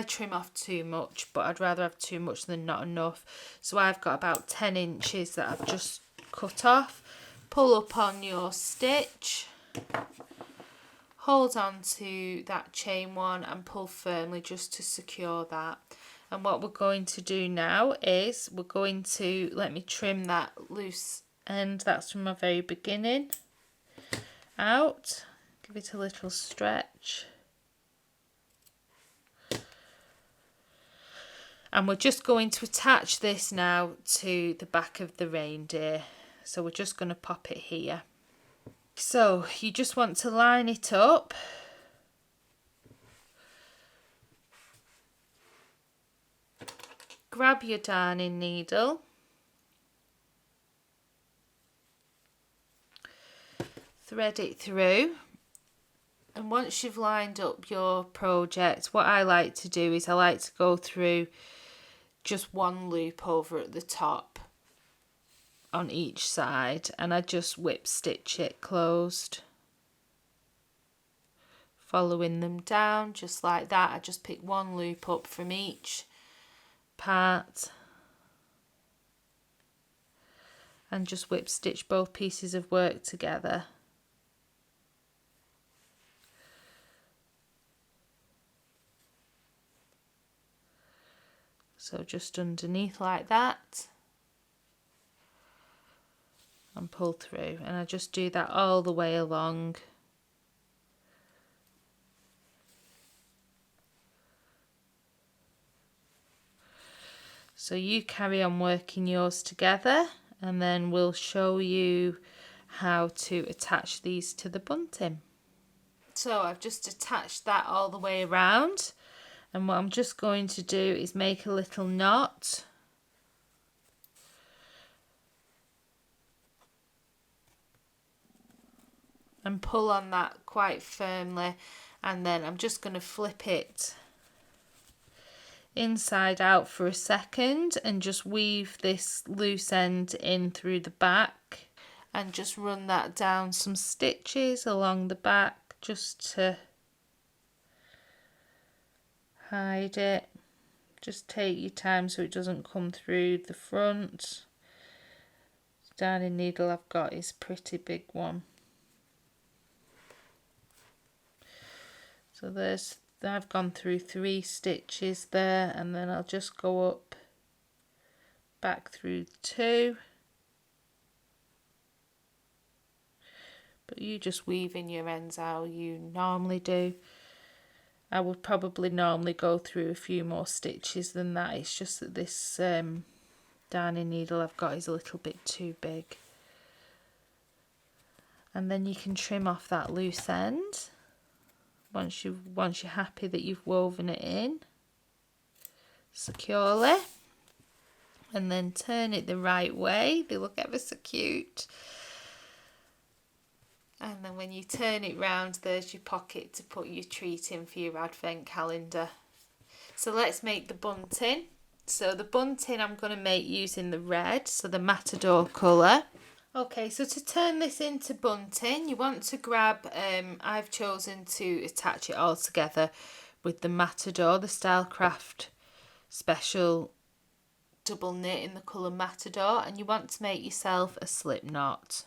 trim off too much, but I'd rather have too much than not enough. So I've got about 10 inches that I've just cut off. Pull up on your stitch, hold on to that chain 1 and pull firmly just to secure that. And what we're going to do now is we're going to, let me trim that loose end, that's from my very beginning, out, give it a little stretch. And we're just going to attach this now to the back of the reindeer. So we're just going to pop it here. So you just want to line it up. Grab your darning needle, thread it through, and once you've lined up your project, what I like to do is I like to go through just 1 loop over at the top on each side, and I just whip stitch it closed, following them down just like that. I just pick 1 loop up from each part and just whip stitch both pieces of work together. So just underneath like that. and pull through, and I just do that all the way along. So you carry on working yours together, and then we'll show you how to attach these to the bunting. So I've just attached that all the way around, and what I'm just going to do is make a little knot. And pull on that quite firmly, and then I'm just going to flip it inside out for a second and just weave this loose end in through the back, and just run that down some stitches along the back just to hide it. Just take your time so it doesn't come through the front. The darning needle I've got is a pretty big one. So I've gone through 3 stitches there, and then I'll just go up back through 2. But you just weave in your ends how you normally do. I would probably normally go through a few more stitches than that. It's just that this darning needle I've got is a little bit too big. And then you can trim off that loose end once you're happy that you've woven it in securely, and then turn it the right way. They look ever so cute. And then when you turn it round, there's your pocket to put your treat in for your advent calendar. So let's make the bunting. So the bunting I'm going to make using the red, so the Matador colour. Okay, so to turn this into bunting, you want to grab, I've chosen to attach it all together with the Matador, the Stylecraft Special double knit in the colour Matador, and you want to make yourself a slip knot.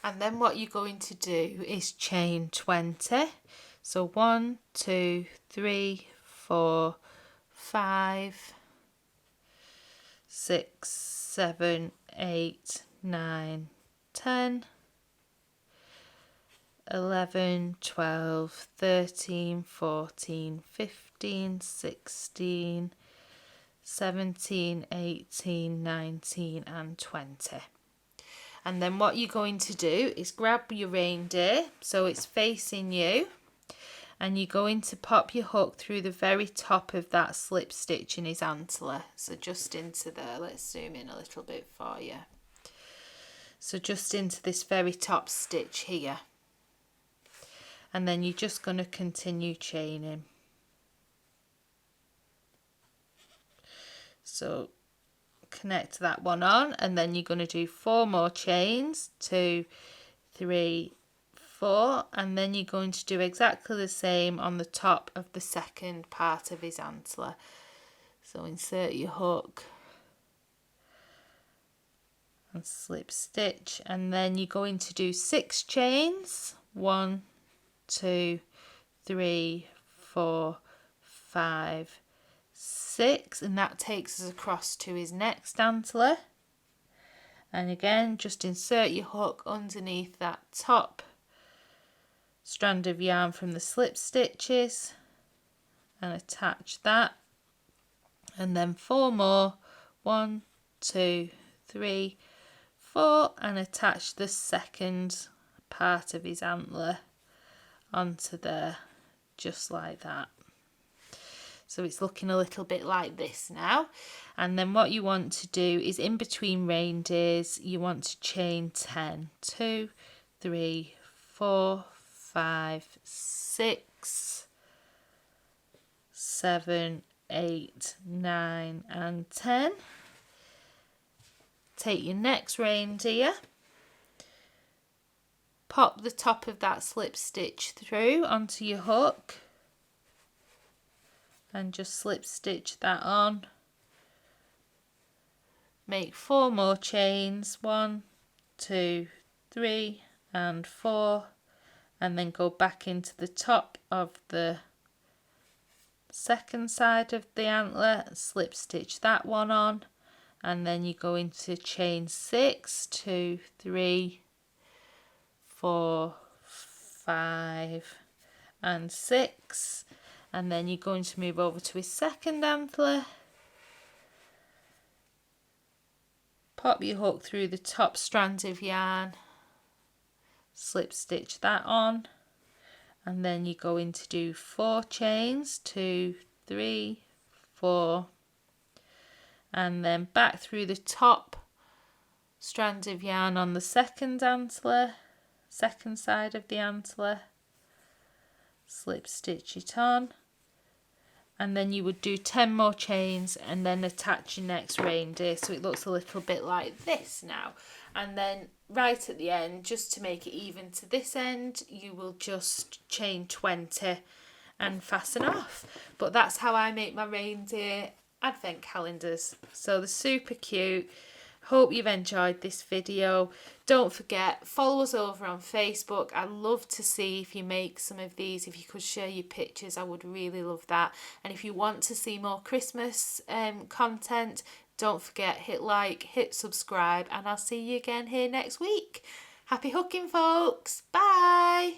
And then what you're going to do is chain 20. So 1, 2, 3, 4, 5, 6, 7, 8, 9, 10, 11, 12, 13, 14, 15, 16, 17, 18, 19 and 20. And then what you're going to do is grab your reindeer, so it's facing you, and you're going to pop your hook through the very top of that slip stitch in his antler. So just into there. Let's zoom in a little bit for you. So just into this very top stitch here. And then you're just going to continue chaining. So connect that one on, and then you're going to do 4 more chains, 2, 3, 4, and then you're going to do exactly the same on the top of the second part of his antler. So insert your hook and slip stitch, and then you're going to do 6 chains, 1, 2, 3, 4, 5, 6, and that takes us across to his next antler. And again, just insert your hook underneath that top strand of yarn from the slip stitches and attach that, and then 4 more, 1, 2, 3, 4, and attach the second part of his antler onto there, just like that. So it's looking a little bit like this now. And then what you want to do is in between reindeers, you want to chain 10. 2, 3, 4, 5, 6, 7, 8, 9 and 10. Take your next reindeer, pop the top of that slip stitch through onto your hook, and just slip stitch that on. Make 4 more chains, 1, 2, 3 and 4, and then go back into the top of the second side of the antler and slip stitch that one on, and then you're going to chain 6, 2, 3, 4, 5 and 6, and then you're going to move over to his second antler, pop your hook through the top strand of yarn, slip stitch that on, and then you're going to do 4 chains, 2, 3, 4, and then back through the top strand of yarn on the second antler, second side of the antler, slip stitch it on, and then you would do 10 more chains and then attach your next reindeer, so it looks a little bit like this now. And then right at the end, just to make it even to this end, you will just chain 20 and fasten off. But that's how I make my reindeer advent calendars. So they're super cute. Hope you've enjoyed this video. Don't forget, follow us over on Facebook. I'd love to see if you make some of these. If you could share your pictures, I would really love that. And if you want to see more Christmas content, don't forget, hit like, hit subscribe, and I'll see you again here next week. Happy hooking, folks. Bye.